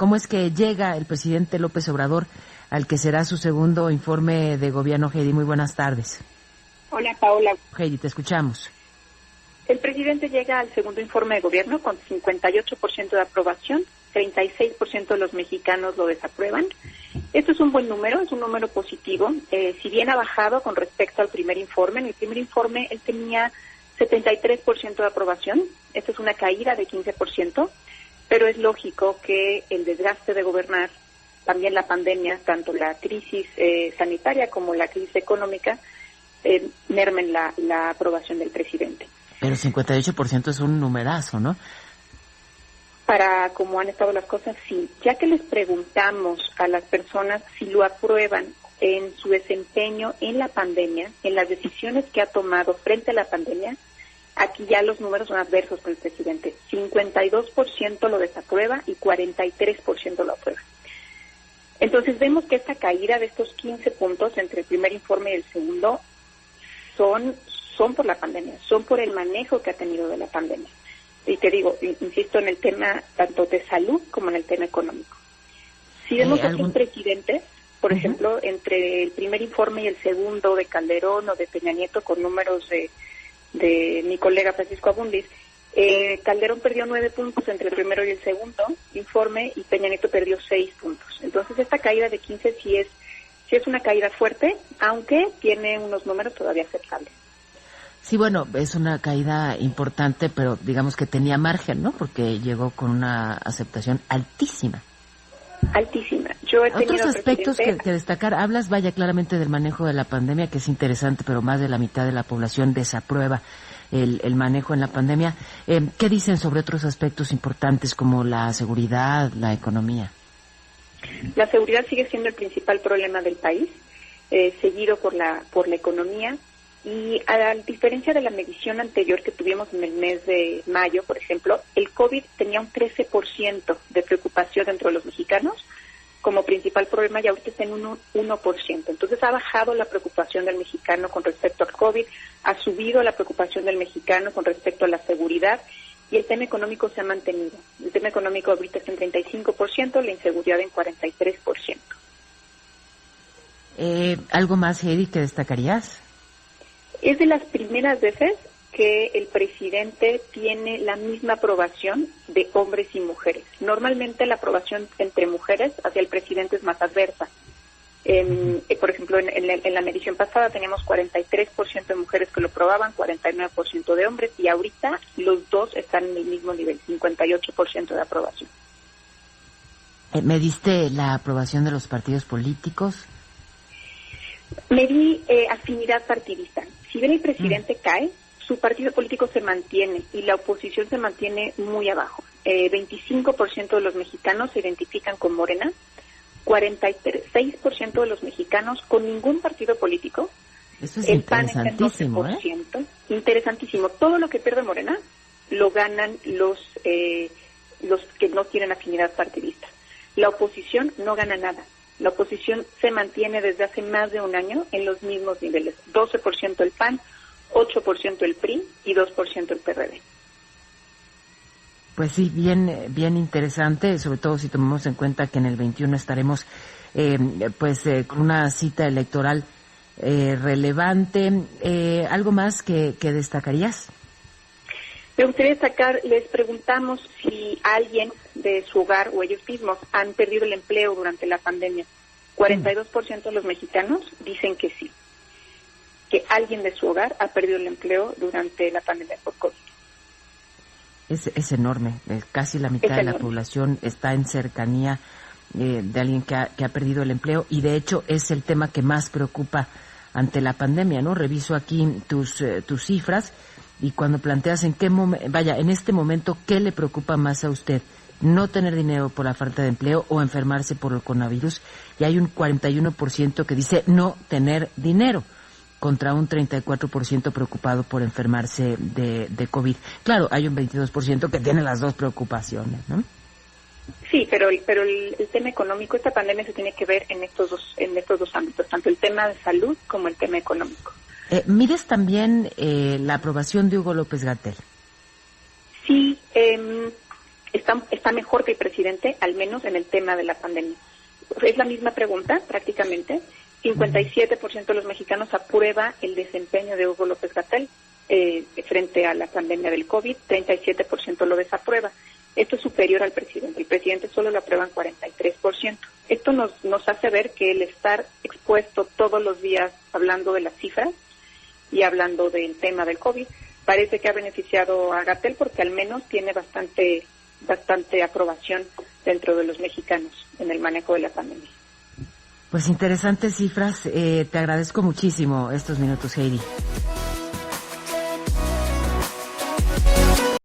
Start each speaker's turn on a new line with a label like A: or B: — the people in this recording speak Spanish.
A: ¿Cómo es que llega el presidente López Obrador al que será su segundo informe de gobierno? Heidi, muy buenas tardes.
B: Hola, Paola.
A: Heidi, te escuchamos.
B: El presidente llega al segundo informe de gobierno con 58% de aprobación, 36% de los mexicanos lo desaprueban. Esto es un buen número, es un número positivo. Si bien ha bajado con respecto al primer informe, en el primer informe él tenía 73% de aprobación. Esta es una caída de 15%, pero es lógico que el desgaste de gobernar, también la pandemia, tanto la crisis sanitaria como la crisis económica, mermen la aprobación del presidente.
A: Pero 58% es un numerazo, ¿no?
B: Para cómo han estado las cosas, sí. Ya que les preguntamos a las personas si lo aprueban en su desempeño en la pandemia, en las decisiones que ha tomado frente a la pandemia, aquí ya los números son adversos con el presidente. 52% lo desaprueba y 43% lo aprueba. Entonces vemos que esta caída de estos 15 puntos entre el primer informe y el segundo son por la pandemia, son por el manejo que ha tenido de la pandemia. Y te digo, insisto en el tema tanto de salud como en el tema económico. Si vemos a los presidentes, por ejemplo, entre el primer informe y el segundo de Calderón o de Peña Nieto, con números de mi colega Francisco Abundis, Calderón perdió 9 puntos entre el primero y el segundo informe y Peña Nieto perdió 6 puntos. Entonces esta caída de 15 sí es una caída fuerte, aunque tiene unos números todavía aceptables.
A: Sí, bueno, es una caída importante, pero digamos que tenía margen, ¿no? Porque llegó con una aceptación altísima.
B: Altísima. Yo he tenido
A: otros aspectos que destacar. Hablas, vaya, claramente del manejo de la pandemia, que es interesante, pero más de la mitad de la población desaprueba el manejo en la pandemia. ¿Qué dicen sobre otros aspectos importantes como la seguridad, la economía?
B: La seguridad sigue siendo el principal problema del país, seguido por la economía. Y a diferencia de la medición anterior que tuvimos en el mes de mayo, por ejemplo, el COVID tenía un 13% de preocupación dentro de los mexicanos como principal problema y ahorita está en un 1%. Entonces ha bajado la preocupación del mexicano con respecto al COVID, ha subido la preocupación del mexicano con respecto a la seguridad y el tema económico se ha mantenido. El tema económico ahorita está en 35%, la inseguridad en 43%.
A: ¿Algo más, Heidi, que destacarías?
B: Es de las primeras veces que el presidente tiene la misma aprobación de hombres y mujeres. Normalmente la aprobación entre mujeres hacia el presidente es más adversa. Por ejemplo, en la medición pasada teníamos 43% de mujeres que lo aprobaban, 49% de hombres, y ahorita los dos están en el mismo nivel, 58% de aprobación.
A: ¿Mediste la aprobación de los partidos políticos?
B: Medí afinidad partidista. Si bien el presidente cae, su partido político se mantiene y la oposición se mantiene muy abajo. 25% de los mexicanos se identifican con Morena, 46% de los mexicanos con ningún partido político.
A: Eso es interesantísimo,
B: Interesantísimo. Todo lo que pierde Morena lo ganan los que no tienen afinidad partidista. La oposición no gana nada. La oposición se mantiene desde hace más de un año en los mismos niveles. 12% el PAN, 8% el PRI y 2% el PRD.
A: Pues sí, bien interesante, sobre todo si tomamos en cuenta que en el 21 estaremos con una cita electoral relevante. ¿Algo más que destacarías?
B: Me gustaría destacar, les preguntamos si alguien de su hogar o ellos mismos han perdido el empleo durante la pandemia. 42% de los mexicanos dicen que sí, que alguien de su hogar ha perdido el empleo durante la pandemia por COVID.
A: Es enorme, casi la mitad de la población está en cercanía de alguien que ha perdido el empleo y de hecho es el tema que más preocupa ante la pandemia, ¿no? Reviso aquí tus cifras. Y cuando planteas en este momento, ¿qué le preocupa más a usted? ¿No tener dinero por la falta de empleo o enfermarse por el coronavirus? Y hay un 41% que dice no tener dinero, contra un 34% preocupado por enfermarse de COVID. Claro, hay un 22% que tiene las dos preocupaciones, ¿no?
B: Sí, pero el tema económico, esta pandemia se tiene que ver en estos dos ámbitos, tanto el tema de salud como el tema económico.
A: ¿Mides también la aprobación de Hugo López-Gatell?
B: Sí, está mejor que el presidente, al menos en el tema de la pandemia. Es la misma pregunta, prácticamente. 57% de los mexicanos aprueba el desempeño de Hugo López-Gatell frente a la pandemia del COVID, 37% lo desaprueba. Esto es superior al presidente. El presidente solo lo aprueban 43%. Esto nos hace ver que el estar expuesto todos los días hablando de las cifras y hablando del tema del COVID, parece que ha beneficiado a Gatell porque al menos tiene bastante aprobación dentro de los mexicanos en el manejo de la pandemia.
A: Pues interesantes cifras. Te agradezco muchísimo estos minutos, Heidi.